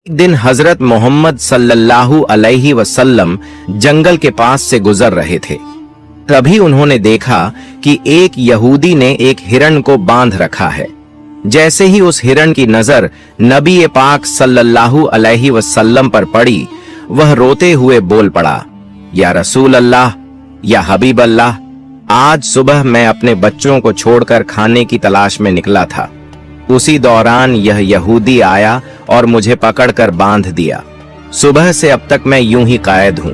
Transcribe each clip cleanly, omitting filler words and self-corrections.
दिन हजरत मोहम्मद सल्लल्लाहु अलैहि वसल्लम जंगल के पास से गुजर रहे थे। तभी उन्होंने देखा कि एक यहूदी ने एक हिरण को बांध रखा है। जैसे ही उस हिरण की नजर नबी पाक सल्लल्लाहु अलैहि वसल्लम पर पड़ी, वह रोते हुए बोल पड़ा, या रसूल अल्लाह, या हबीब अल्लाह, आज सुबह मैं अपने बच्चों को छोड़कर खाने की तलाश में निकला था। उसी दौरान यह यहूदी आया और मुझे पकड़कर बांध दिया। सुबह से अब तक मैं यूं ही कैद हूं।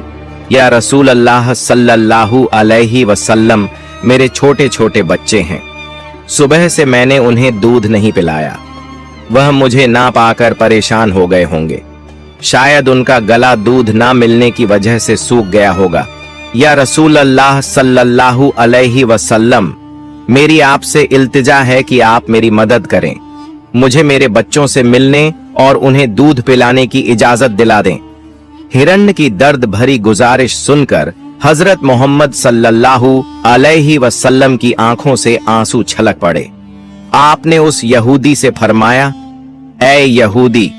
या रसूल अल्लाह सल्लल्लाहु अलैहि वसल्लम, मेरे छोटे छोटे बच्चे हैं। सुबह से मैंने उन्हें दूध नहीं पिलाया। वह मुझे ना पाकर परेशान हो गए होंगे। शायद उनका गला दूध ना मिलने की वजह से सूख गया होगा। या रसूल अल्लाह सल्लल्लाहु अलैहि वसल्लम, मेरी आपसे इल्तिजा है कि आप मेरी मदद करें। मुझे मेरे बच्चों से मिलने और उन्हें दूध पिलाने की इजाजत दिला दें। हिरण्य की दर्द भरी गुजारिश सुनकर हजरत मोहम्मद सल्लल्लाहु अलैहि वसल्लम की आंखों से आंसू छलक पड़े। आपने उस यहूदी से फरमाया, ऐ यहूदी,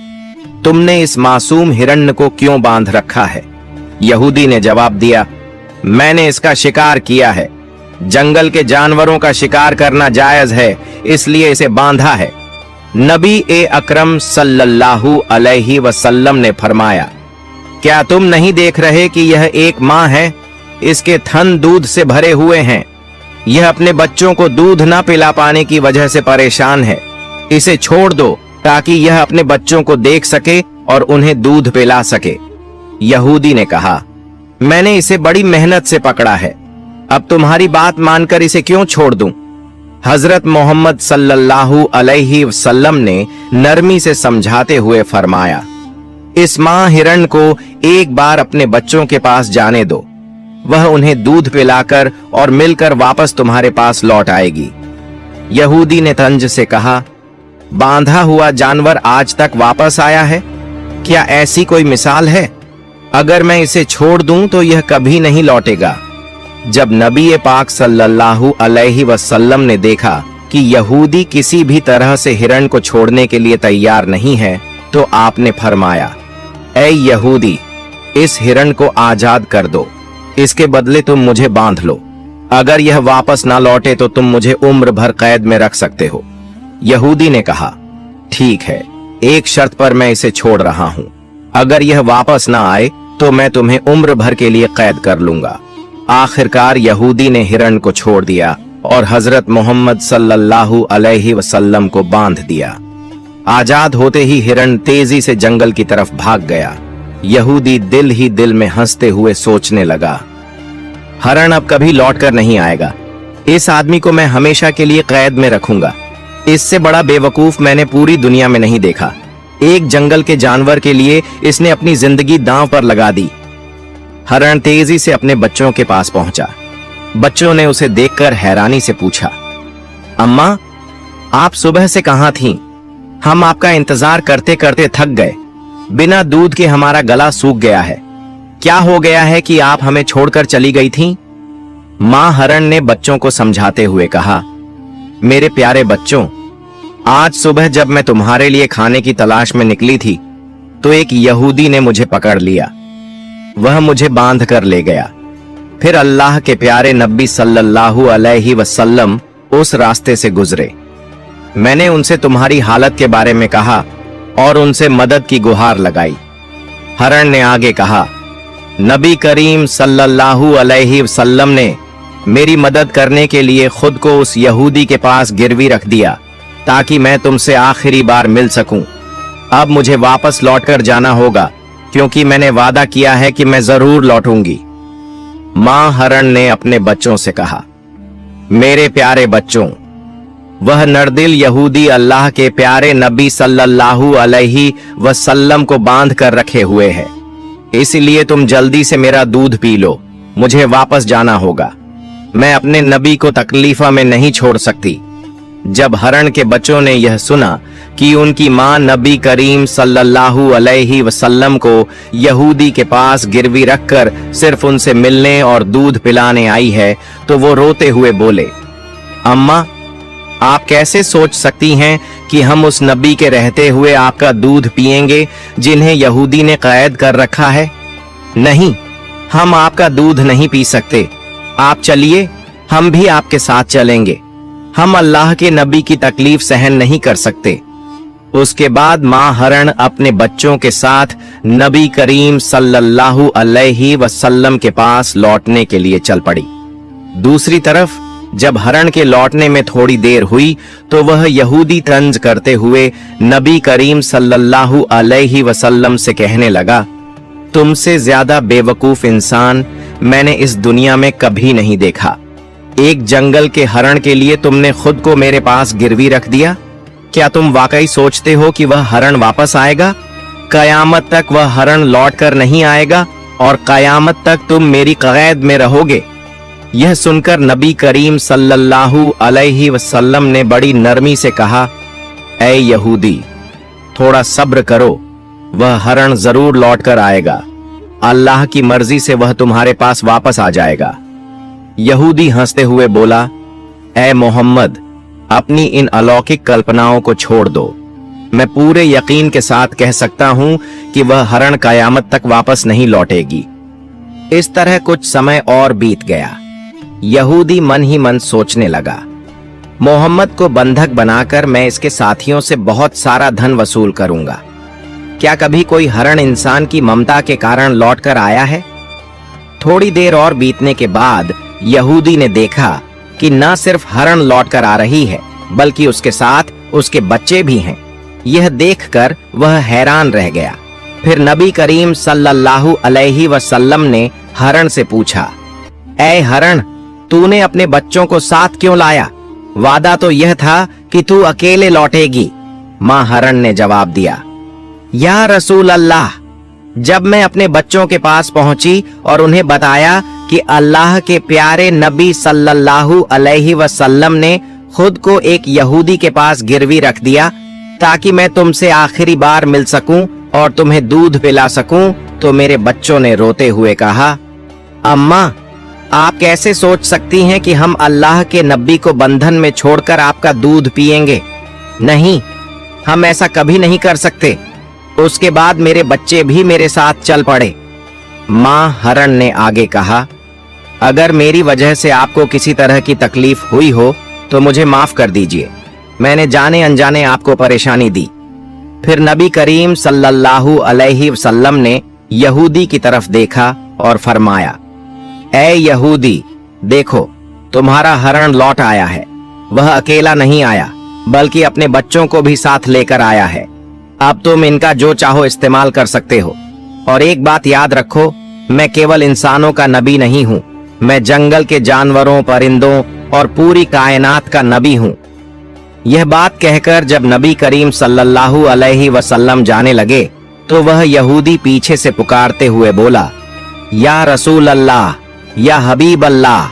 तुमने इस मासूम हिरण्य को क्यों बांध रखा है? यहूदी ने जवाब दिया, मैंने इसका शिकार किया है। जंगल के जानवरों का शिकार करना जायज है, इसलिए इसे बांधा है। नबी अकरम सल्लल्लाहु अलैहि वसल्लम ने फरमाया, क्या तुम नहीं देख रहे कि यह एक माँ है? इसके थन दूध से भरे हुए हैं। यह अपने बच्चों को दूध न पिला पाने की वजह से परेशान है। इसे छोड़ दो ताकि यह अपने बच्चों को देख सके और उन्हें दूध पिला सके। यहूदी ने कहा, मैंने इसे बड़ी मेहनत से पकड़ा है, अब तुम्हारी बात मानकर इसे क्यों छोड़ दूं? हजरत मोहम्मद सल्लल्लाहु अलैहि वसल्लम ने नरमी से समझाते हुए फरमाया, इस मां हिरण को एक बार अपने बच्चों के पास जाने दो। वह उन्हें दूध पिलाकर और मिलकर वापस तुम्हारे पास लौट आएगी। यहूदी ने तंज से कहा, बांधा हुआ जानवर आज तक वापस आया है? क्या ऐसी कोई मिसाल है? अगर मैं इसे छोड़ दूं तो यह कभी नहीं लौटेगा। जब नबी पाक सल्लल्लाहु अलैहि वसल्लम ने देखा कि यहूदी किसी भी तरह से हिरण को छोड़ने के लिए तैयार नहीं है, तो आपने फरमाया, ऐ यहूदी, इस हिरण को आजाद कर दो। इसके बदले तुम मुझे बांध लो। अगर यह वापस ना लौटे तो तुम मुझे उम्र भर कैद में रख सकते हो। यहूदी ने कहा, ठीक है, एक शर्त पर मैं इसे छोड़ रहा हूं। अगर यह वापस ना आए तो मैं तुम्हें उम्र भर के लिए कैद कर लूंगा। आखिरकार यहूदी ने हिरण को छोड़ दिया और हजरत मोहम्मद सल्लल्लाहु अलैहि वसल्लम को बांध दिया। आजाद होते ही हिरण तेजी से जंगल की तरफ भाग गया। यहूदी दिल ही दिल में हंसते हुए सोचने लगा, हिरण अब कभी लौट कर नहीं आएगा। इस आदमी को मैं हमेशा के लिए कैद में रखूंगा। इससे बड़ा बेवकूफ मैंने पूरी दुनिया में नहीं देखा। एक जंगल के जानवर के लिए इसने अपनी जिंदगी दांव पर लगा दी। हिरण तेजी से अपने बच्चों के पास पहुंचा। बच्चों ने उसे देखकर हैरानी से पूछा, अम्मा, आप सुबह से कहां थीं? हम आपका इंतजार करते करते थक गए। बिना दूध के हमारा गला सूख गया है। क्या हो गया है कि आप हमें छोड़कर चली गई थीं? मां हिरण ने बच्चों को समझाते हुए कहा, मेरे प्यारे बच्चों, आज सुबह जब मैं तुम्हारे लिए खाने की तलाश में निकली थी तो एक यहूदी ने मुझे पकड़ लिया। वह मुझे बांध कर ले गया। फिर अल्लाह के प्यारे नबी सल्लल्लाहु अलैहि वसल्लम उस रास्ते से गुजरे। मैंने उनसे तुम्हारी हालत के बारे में कहा और उनसे मदद की गुहार लगाई। हिरण ने आगे कहा, नबी करीम सल्लल्लाहु अलैहि वसल्लम ने मेरी मदद करने के लिए खुद को उस यहूदी के पास गिरवी रख दिया ताकि मैं तुमसे आखिरी बार मिल सकूं। अब मुझे वापस लौटकर जाना होगा क्योंकि मैंने वादा किया है कि मैं जरूर लौटूंगी। मां हिरण ने अपने बच्चों से कहा, मेरे प्यारे बच्चों, वह नरदिल यहूदी अल्लाह के प्यारे नबी सल्लल्लाहु अलैहि वसल्लम को बांध कर रखे हुए है। इसलिए तुम जल्दी से मेरा दूध पी लो। मुझे वापस जाना होगा। मैं अपने नबी को तकलीफा में नहीं छोड़ सकती। जब हिरण के बच्चों ने यह सुना कि उनकी मां नबी करीम सल्लल्लाहु अलैहि वसल्लम को यहूदी के पास गिरवी रखकर सिर्फ उनसे मिलने और दूध पिलाने आई है, तो वो रोते हुए बोले, अम्मा, आप कैसे सोच सकती हैं कि हम उस नबी के रहते हुए आपका दूध पिएंगे जिन्हें यहूदी ने कैद कर रखा है? नहीं, हम आपका दूध नहीं पी सकते। आप चलिए, हम भी आपके साथ चलेंगे। हम अल्लाह के नबी की तकलीफ सहन नहीं कर सकते। उसके बाद मां हरण अपने बच्चों के साथ नबी करीम सल्लल्लाहु अलैहि वसल्लम के पास लौटने के लिए चल पड़ी। दूसरी तरफ जब हरण के लौटने में थोड़ी देर हुई तो वह यहूदी तंज करते हुए नबी करीम सल्लल्लाहु अलैहि वसल्लम से कहने लगा, तुमसे ज्यादा बेवकूफ इंसान मैंने इस दुनिया में कभी नहीं देखा। एक जंगल के हरण के लिए तुमने खुद को मेरे पास गिरवी रख दिया। क्या तुम वाकई सोचते हो कि वह हरण वापस आएगा? कयामत तक वह हरण लौट कर नहीं आएगा और कयामत तक तुम मेरी कैद में रहोगे। यह सुनकर नबी करीम सल्लल्लाहु अलैहि वसल्लम ने बड़ी नरमी से कहा, ऐ यहूदी, थोड़ा सब्र करो, वह हरण जरूर लौट कर आएगा। अल्लाह की मर्जी से वह तुम्हारे पास वापस आ जाएगा। यहूदी हंसते हुए बोला, ऐ मोहम्मद, अपनी इन अलौकिक कल्पनाओं को छोड़ दो। मैं पूरे यकीन के साथ कह सकता हूं कि वह हरण कयामत तक वापस नहीं लौटेगी। इस तरह कुछ समय और बीत गया। यहूदी मन ही मन सोचने लगा, मोहम्मद को बंधक बनाकर मैं इसके साथियों से बहुत सारा धन वसूल करूंगा। क्या कभी कोई हरण इंसान की ममता के कारण लौट कर आया है? थोड़ी देर और बीतने के बाद यहूदी ने देखा कि न सिर्फ हरण लौट कर आ रही है बल्कि उसके साथ उसके बच्चे भी हैं। यह देखकर वह हैरान रह गया। फिर नबी करीम सल्लल्लाहु अलैहि वसल्लम ने हरण से पूछा, ऐ हरण, तूने अपने बच्चों को साथ क्यों लाया? वादा तो यह था कि तू अकेले लौटेगी। मां हरण ने जवाब दिया, या रसूल अल्लाह, जब मैं अपने बच्चों के पास पहुंची और उन्हें बताया कि अल्लाह के प्यारे नबी सल्लल्लाहु अलैहि वसल्लम ने खुद को एक यहूदी के पास गिरवी रख दिया ताकि मैं तुमसे आखिरी बार मिल सकूं और तुम्हें दूध पिला सकूं, तो मेरे बच्चों ने रोते हुए कहा, अम्मा, आप कैसे सोच सकती हैं कि हम अल्लाह के नबी को बंधन में छोड़कर आपका दूध पिएंगे? नहीं, हम ऐसा कभी नहीं कर सकते। उसके बाद मेरे बच्चे भी मेरे साथ चल पड़े। मां हरण ने आगे कहा, अगर मेरी वजह से आपको किसी तरह की तकलीफ हुई हो तो मुझे माफ कर दीजिए। मैंने जाने अनजाने आपको परेशानी दी। फिर नबी करीम सल्लल्लाहु अलैहि वसल्लम ने यहूदी की तरफ देखा और फरमाया, ऐ यहूदी, देखो, तुम्हारा हरण लौट आया है। वह अकेला नहीं आया बल्कि अपने बच्चों को भी साथ लेकर आया है। अब तुम इनका जो चाहो इस्तेमाल कर सकते हो। और एक बात याद रखो, मैं केवल इंसानों का नबी नहीं हूँ, मैं जंगल के जानवरों, परिंदों और पूरी कायनात का नबी हूँ। यह बात कहकर जब नबी करीम सल्लल्लाहु अलैहि वसल्लम जाने लगे तो वह यहूदी पीछे से पुकारते हुए बोला, या रसूल अल्लाह, या हबीब अल्लाह,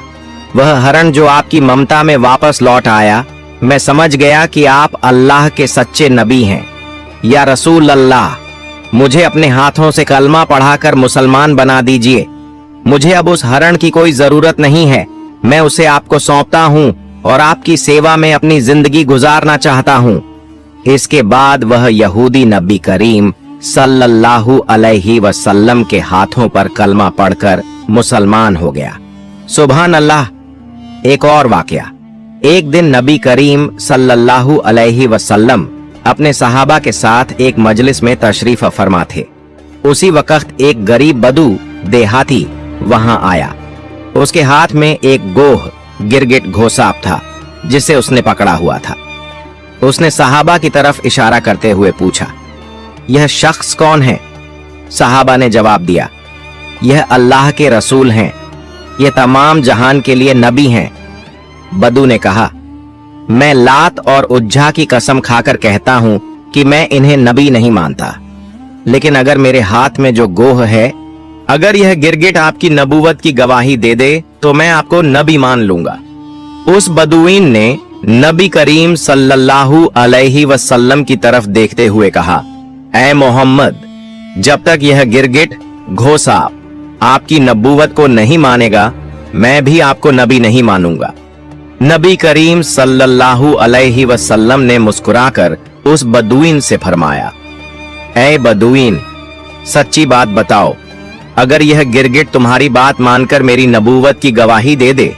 वह हरण जो आपकी ममता में वापस लौट आया, मैं समझ गया कि आप अल्लाह के सच्चे नबी हैं। या रसूल अल्लाह, मुझे अपने हाथों से कलमा पढ़ाकर मुसलमान बना दीजिए। मुझे अब उस हरण की कोई जरूरत नहीं है। मैं उसे आपको सौंपता हूँ और आपकी सेवा में अपनी जिंदगी गुजारना चाहता हूँ। इसके बाद वह यहूदी नबी करीम सल्लल्लाहु अलैहि वसल्लम के हाथों पर कलमा पढ़कर मुसलमान हो गया। सुभान अल्लाह। एक और वाकया। एक दिन नबी करीम सल्लल्लाहु अलैहि वसल्लम अपने सहाबा के साथ एक मजलिस में तशरीफ फरमा थे। उसी वक्त एक गरीब बदू देहाती वहां आया। उसके हाथ में एक गोह गिरगिट घोसाप था जिसे उसने पकड़ा हुआ था। उसने सहाबा की तरफ इशारा करते हुए पूछा, यह शख्स कौन है? सहाबा ने जवाब दिया, यह अल्लाह के रसूल हैं, ये तमाम जहान के लिए नबी हैं। बदू ने कहा, मैं लात और उज्जा की कसम खाकर कहता हूं कि मैं इन्हें नबी नहीं मानता, लेकिन अगर मेरे हाथ में जो गोह है, अगर यह गिरगिट आपकी नबूवत की गवाही दे दे तो मैं आपको नबी मान लूंगा। उस बदुईन ने नबी करीम सल्लल्लाहु अलैहि वसल्लम की तरफ देखते हुए कहा, ऐ मोहम्मद, जब तक यह गिरगिट घोसाप आपकी नबूवत को नहीं मानेगा, मैं भी आपको नबी नहीं मानूंगा। नबी करीम सल्लल्लाहु अलैहि वसल्लम ने मुस्कुराकर उस बदुईन से फरमाया, ऐ बदुईन, सच्ची बात बताओ, अगर यह गिरगिट तुम्हारी बात मानकर मेरी नबूवत की गवाही दे दे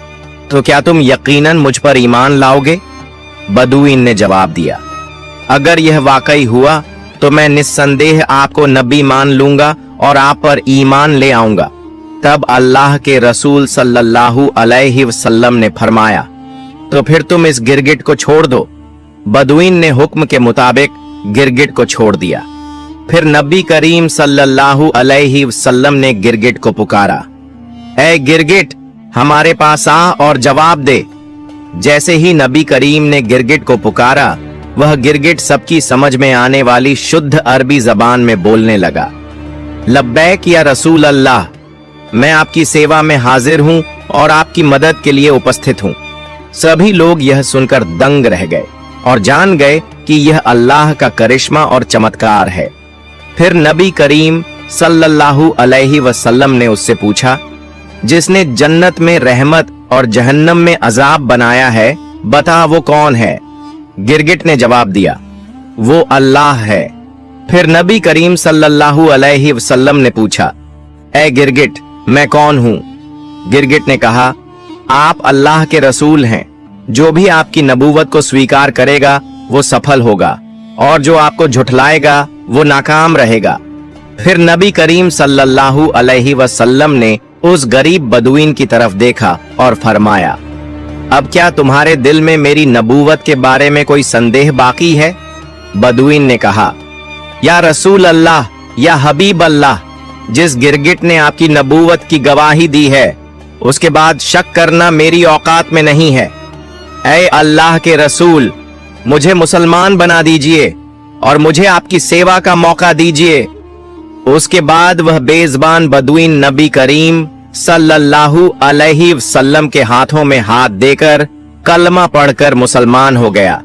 तो क्या तुम यकीनन मुझ पर ईमान लाओगे? बदुईन ने जवाब दिया, अगर यह वाकई हुआ तो मैं निस्संदेह आपको नबी मान लूंगा और आप पर ईमान ले आऊंगा। तब अल्लाह के रसूल सल्लल्लाहु अलैहि वसल्लम ने फरमाया, तो फिर तुम इस गिरगिट को छोड़ दो। बदुईन ने हुक्म के मुताबिक गिरगिट को छोड़ दिया। फिर नबी करीम सल्लल्लाहु अलैहि वसल्लम ने गिरगिट को पुकारा, ऐ गिरगिट, हमारे पास आ और जवाब दे। जैसे ही नबी करीम ने गिरगिट को पुकारा, वह गिरगिट सबकी समझ में आने वाली शुद्ध अरबी जबान में बोलने लगा, लब्बैक या रसूल अल्लाह, मैं आपकी सेवा में हाजिर हूं और आपकी मदद के लिए उपस्थित हूं। सभी लोग यह सुनकर दंग रह गए और जान गए कि यह अल्लाह का करिश्मा और चमत्कार है। फिर नबी करीम सल्लल्लाहु अलैहि वसल्लम ने उससे पूछा, जिसने जन्नत में रहमत और जहन्नम में अजाब बनाया है, बता वो कौन है? गिरगिट ने जवाब दिया, वो अल्लाह है। फिर नबी करीम सल्लल्लाहु अलैहि वसल्लम ने पूछा, ऐ गिरगिट, मैं कौन हूं? गिरगिट ने कहा, आप अल्लाह के रसूल हैं। जो भी आपकी नबूवत को स्वीकार करेगा वो सफल होगा और जो आपको झुठलाएगा वो नाकाम रहेगा। फिर नबी करीम सल्लल्लाहु अलैहि वसल्लम ने उस गरीब बदुईन की तरफ देखा और फरमाया, अब क्या तुम्हारे दिल में मेरी नबूवत के बारे में कोई संदेह बाकी है? बदुईन ने कहा, या रसूल अल्लाह, या हबीब अल्लाह, जिस गिरगिट ने आपकी नबूवत की गवाही दी है उसके बाद शक करना मेरी औकात में नहीं है। ऐ अल्लाह के रसूल, मुझे मुसलमान बना दीजिए और मुझे आपकी सेवा का मौका दीजिए। उसके बाद वह बेज़बान बदुईन नबी करीम सल्लल्लाहु अलैहि वसल्लम के हाथों में हाथ देकर कलमा पढ़कर मुसलमान हो गया।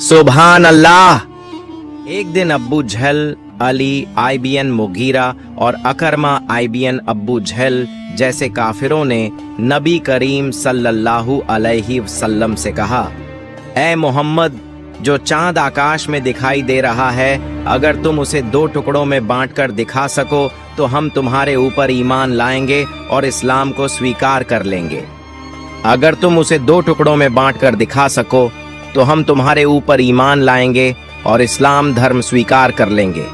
सुभान अल्लाह। एक दिन अब्बू जहल, अली आईबीएन मुगीरा और अकरमा आईबीएन अब्बू जहल जैसे काफिरों ने नबी करीम सल्लल्लाहु अलैहि वसल्लम से कहा, ऐ मोहम्मद, जो चांद आकाश में दिखाई दे रहा है, अगर तुम उसे 2 टुकड़ों में बांटकर दिखा सको तो हम तुम्हारे ऊपर ईमान लाएंगे और इस्लाम को स्वीकार कर लेंगे। अगर तुम उसे 2 टुकड़ों में बांटकर दिखा सको तो हम तुम्हारे ऊपर ईमान लाएंगे और इस्लाम धर्म स्वीकार कर लेंगे।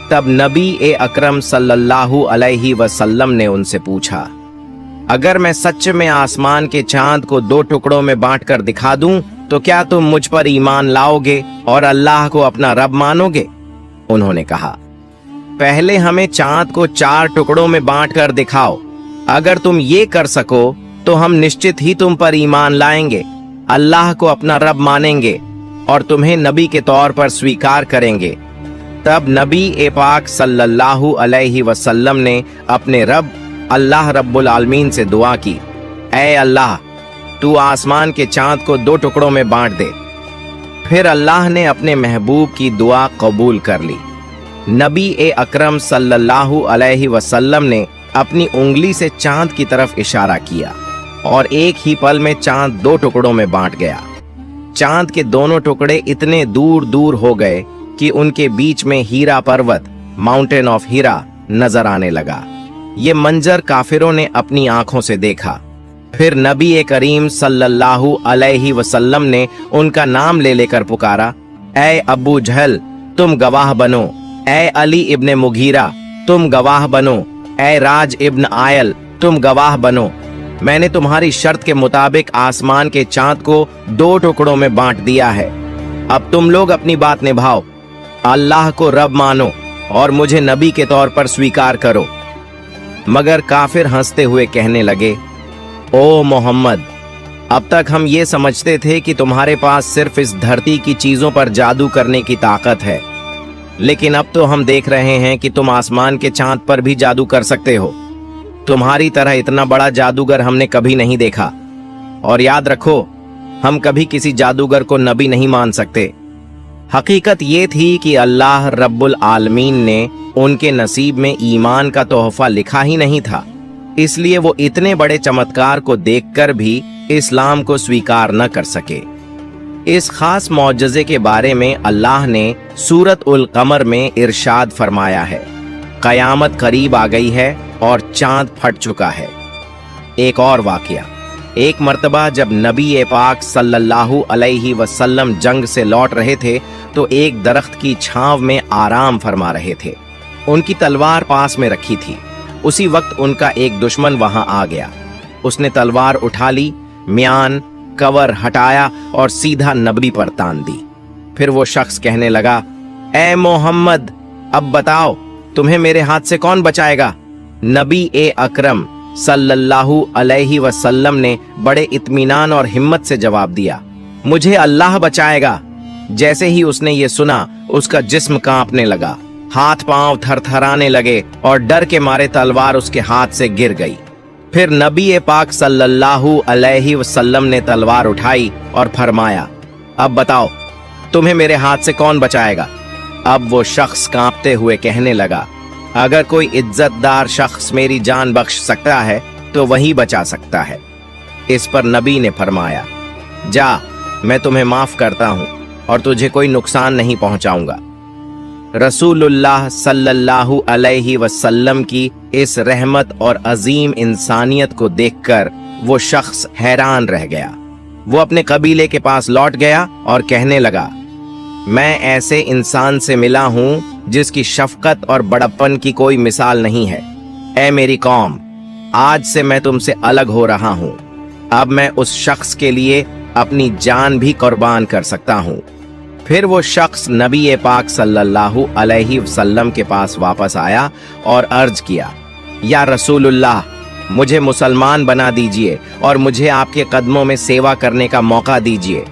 तब नबी ए अकरम सल्लल्लाहु अलैहि वसल्लम ने उनसे पूछा, अगर मैं सच में आसमान के चांद को 2 टुकड़ों में बांटकर दिखा दूं तो क्या तुम मुझ पर ईमान लाओगे और अल्लाह को अपना रब मानोगे? उन्होंने कहा, पहले हमें चांद को 4 टुकड़ों में बांटकर दिखाओ। अगर तुम ये कर सको तो हम निश्चित ही तुम पर ईमान लाएंगे, अल्लाह को अपना रब मानेंगे और तुम्हें नबी के तौर पर स्वीकार करेंगे। तब नबी ए पाक सल्लल्लाहु अलैहि वसल्लम ने अपने रब अल्लाह रब्बुल आलमीन से दुआ की, ऐ अल्लाह, तू आसमान के चांद को 2 टुकड़ों में बांट दे। फिर अल्लाह ने अपने महबूब की दुआ कबूल कर ली। नबी ए अकरम सल्लल्लाहु अलैहि वसल्लम ने अपनी उंगली से चांद की तरफ इशारा किया और एक ही पल में चांद 2 टुकड़ों में बांट गया। चांद के दोनों टुकड़े इतने दूर दूर हो गए कि उनके बीच में हीरा पर्वत, माउंटेन ऑफ हीरा, नजर आने लगा। ये मंजर काफिरों ने अपनी आंखों से देखा। फिर नबी ए करीम सल्लल्लाहु अलैहि वसल्लम ने उनका नाम ले लेकर पुकारा, ऐ अबू जहल, तुम गवाह बनो। ऐ अली इब्ने मुगीरा, तुम गवाह बनो। ऐ राज इब्न आयल, तुम गवाह बनो। मैंने तुम्हारी शर्त के मुताबिक आसमान के चांद को 2 टुकड़ों में बांट दिया है। अब तुम लोग अपनी बात निभाओ, अल्लाह को रब मानो और मुझे नबी के तौर पर स्वीकार करो। मगर काफिर हंसते हुए कहने लगे, ओ मोहम्मद, अब तक हम ये समझते थे कि तुम्हारे पास सिर्फ इस धरती की चीजों पर जादू करने की ताकत है, लेकिन अब तो हम देख रहे हैं कि तुम आसमान के चांद पर भी जादू कर सकते हो। तुम्हारी तरह इतना बड़ा जादूगर हमने कभी नहीं देखा। और याद रखो, हम कभी किसी जादूगर को नबी नहीं मान सकते। हकीकत ये थी कि अल्लाह रब्बुल आलमीन ने उनके नसीब में ईमान का तोहफा लिखा ही नहीं था, इसलिए वो इतने बड़े चमत्कार को देखकर भी इस्लाम को स्वीकार न कर सके। इस खास मौजज़े के बारे में अल्लाह ने सूरत उल कमर में इरशाद फरमाया है, क़यामत करीब आ गई है और चांद फट चुका है। एक और वाक़या, एक मर्तबा जब नबी पाक सल्लल्लाहु अलैहि वसल्लम जंग से लौट रहे थे तो एक दरख्त की छांव में आराम फरमा रहे थे। उनकी तलवार पास में रखी थी। उसी वक्त उनका एक दुश्मन वहां आ गया। उसने तलवार उठा ली, म्यान कवर हटाया और सीधा नबी पर तान दी। फिर वो शख्स कहने लगा, ए मोहम्मद, अब बताओ तुम्हें मेरे हाथ से कौन बचाएगा? नबी अकरम सल्लल्लाहु अलैहि वसल्लम ने बड़े इत्मीनान और हिम्मत से जवाब दिया, मुझे अल्लाह बचाएगा। जैसे ही उसने ये सुना, उसका जिस्म कांपने लगा, हाथ पांव थरथराने लगे और डर के मारे तलवार उसके हाथ से गिर गई। फिर नबी पाक सल्लल्लाहु अलैहि वसल्लम ने तलवार उठाई और फरमाया, अब बताओ तुम्हें मेरे हाथ से कौन बचाएगा? अब वो शख्स कांपते हुए कहने लगा, अगर कोई इज्जतदार शख्स मेरी जान बख्श सकता है तो वही बचा सकता है। इस पर नबी ने फरमाया, जा, मैं तुम्हें माफ करता हूं और तुझे कोई नुकसान नहीं पहुंचाऊंगा। रसूलुल्लाह सल्लल्लाहु अलैहि वसल्लम की इस रहमत और अजीम इंसानियत को देखकर वो शख्स हैरान रह गया। वो अपने कबीले के पास लौट गया और कहने लगा, मैं ऐसे इंसान से मिला हूं जिसकी शफकत और बड़प्पन की कोई मिसाल नहीं है। ऐ मेरी कौम, आज से मैं तुमसे अलग हो रहा हूं। अब मैं उस शख्स के लिए अपनी जान भी कुर्बान कर सकता हूं। फिर वो शख्स नबी पाक सल्लल्लाहु अलैहि वसल्लम के पास वापस आया और अर्ज किया, या रसूलुल्लाह, मुझे मुसलमान बना दीजिए और मुझे आपके कदमों में सेवा करने का मौका दीजिए।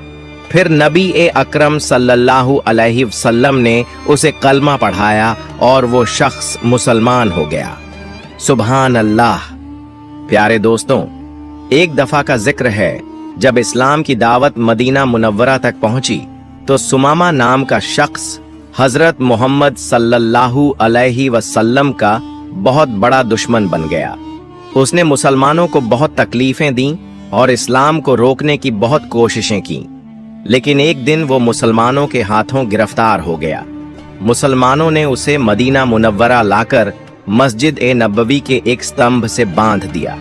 फिर नबी अकरम सल्लल्लाहु अलैहि वसल्लम ने उसे कलमा पढ़ाया और वो शख्स मुसलमान हो गया। सुभान अल्लाह। प्यारे दोस्तों, एक दफा का जिक्र है, जब इस्लाम की दावत मदीना मुनव्वरा तक पहुंची तो सुमामा नाम का शख्स हजरत मोहम्मद सल्लल्लाहु अलैहि वसल्लम का बहुत बड़ा दुश्मन बन गया। उसने मुसलमानों को बहुत तकलीफें दी और इस्लाम को रोकने की बहुत कोशिशें की, लेकिन एक दिन वो मुसलमानों के हाथों गिरफ्तार हो गया। मुसलमानों ने उसे मदीना मुनव्वरा लाकर मस्जिद नबवी के एक स्तंभ से बांध दिया।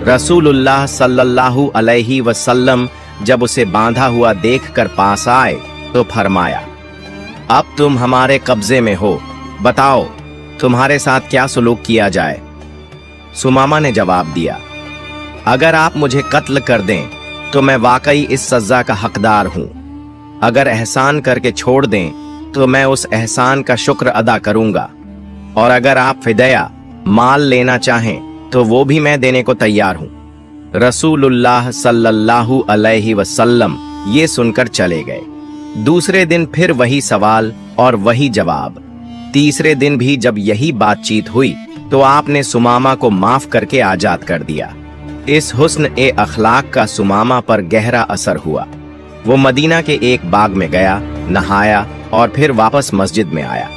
रसूलुल्लाह सल्लल्लाहु अलैहि वसल्लम जब उसे बांधा हुआ देखकर पास आए तो फरमाया, अब तुम हमारे कब्जे में हो, बताओ तुम्हारे साथ क्या सलूक किया जाए? सुमामा ने जवाब दिया, अगर आप मुझे कत्ल कर दें तो मैं वाकई इस सजा का हकदार हूं। अगर एहसान करके छोड़ दें तो मैं उस एहसान का शुक्र अदा करूंगा, और अगर आप फिदया माल लेना चाहें तो वो भी मैं देने को तैयार हूं। रसूलुल्लाह सल्लल्लाहु अलैहि वसल्लम ये सुनकर चले गए। दूसरे दिन फिर वही सवाल और वही जवाब। तीसरे दिन भी जब यही बातचीत हुई तो आपने सुमामा को माफ करके आजाद कर दिया। इस हुस्न अखलाक का सुमामा पर गहरा असर हुआ। वो मदीना के एक बाग में गया, नहाया और फिर वापस मस्जिद में आया।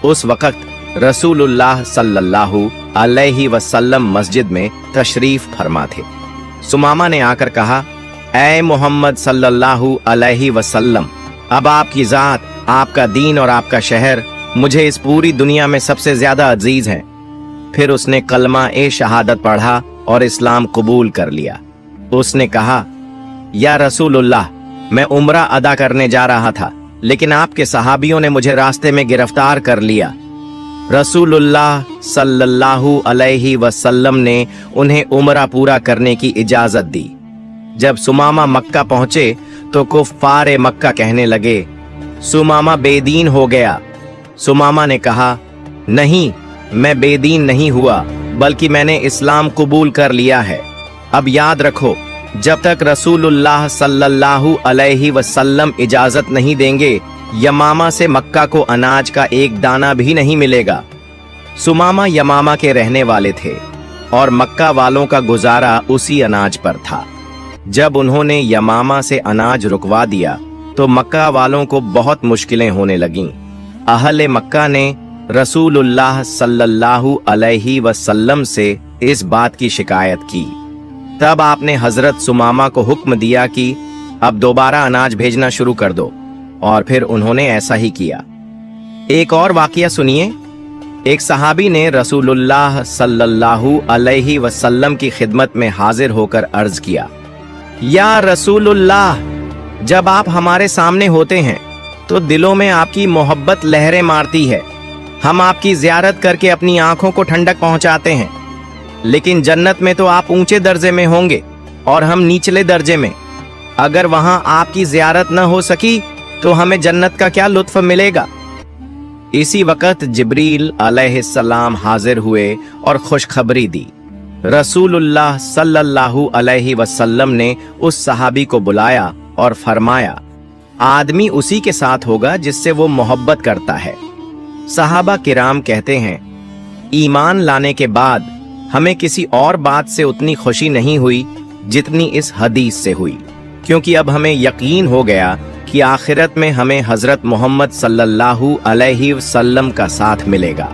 उस वक्त रसूलुल्लाह सल्लल्लाहु अलैहि वसल्लम मस्जिद में तशरीफ फरमा थे। सुमामा ने आकर कहा, ऐ मोहम्मद सल्लल्लाहु अलैहि वसल्लम, अब आपकी जात, आपका दीन और आपका शहर मुझे इस पूरी दुनिया में सबसे ज्यादा अजीज है। फिर उसने कलमा शहादत पढ़ा और इस्लाम कबूल कर लिया। उसने कहा, या रसूलुल्लाह, मैं उम्रा अदा करने जा रहा था, लेकिन आपके सहाबियों ने मुझे रास्ते में गिरफ्तार कर लिया। रसूलुल्लाह सल्लल्लाहु अलैहि वसल्लम ने उन्हें उम्रा पूरा करने की इजाजत दी। जब सुमामा मक्का पहुंचे तो कुफ्फार मक्का कहने लगे, सुमामा बेदीन हो गया। सुमामा ने कहा, नहीं, मैं बेदीन नहीं हुआ, बल्कि मैंने इस्लाम कबूल कर लिया है। अब याद रखो, जब तक रसूलुल्लाह सल्लल्लाहु अलैहि वसल्लम इजाजत नहीं देंगे, यमामा से मक्का को अनाज का एक दाना भी नहीं मिलेगा। सुमामा यमामा के रहने वाले थे और मक्का वालों का गुजारा उसी अनाज पर था। जब उन्होंने यमामा से अनाज रुकवा दिया तो मक्का वालों को बहुत मुश्किलें होने लगीं। अहले मक्का ने रसूलुल्लाह सल्लल्लाहु अलैहि वसल्लम से इस बात की शिकायत की। तब आपने हजरत सुमामा को हुक्म दिया कि अब दोबारा अनाज भेजना शुरू कर दो, और फिर उन्होंने ऐसा ही किया। एक और वाकया सुनिए। एक सहाबी ने रसूलुल्लाह सल्लल्लाहु अलैहि वसल्लम की खिदमत में हाजिर होकर अर्ज किया, या रसूलुल्लाह, जब आप हमारे सामने होते हैं तो दिलों में आपकी मोहब्बत लहरें मारती है। हम आपकी जियारत करके अपनी आंखों को ठंडक पहुंचाते हैं, लेकिन जन्नत में तो आप ऊंचे दर्जे में होंगे और हम निचले दर्जे में। अगर वहां आपकी जियारत न हो सकी तो हमें जन्नत का क्या लुत्फ मिलेगा। इसी वक्त जिब्रील अलैहिस्सलाम हाजिर हुए और खुशखबरी दी। रसूलुल्लाह सल्लल्लाहु अलैहि वसल्लम ने उस सहाबी को बुलाया और फरमाया, आदमी उसी के साथ होगा जिससे वो मोहब्बत करता है। सहाबा किराम कहते हैं, ईमान लाने के बाद हमें किसी और बात से उतनी खुशी नहीं हुई जितनी इस हदीस से हुई, क्योंकि अब हमें यकीन हो गया कि आखिरत में हमें हजरत मोहम्मद सल्लल्लाहु अलैहि वसल्लम का साथ मिलेगा।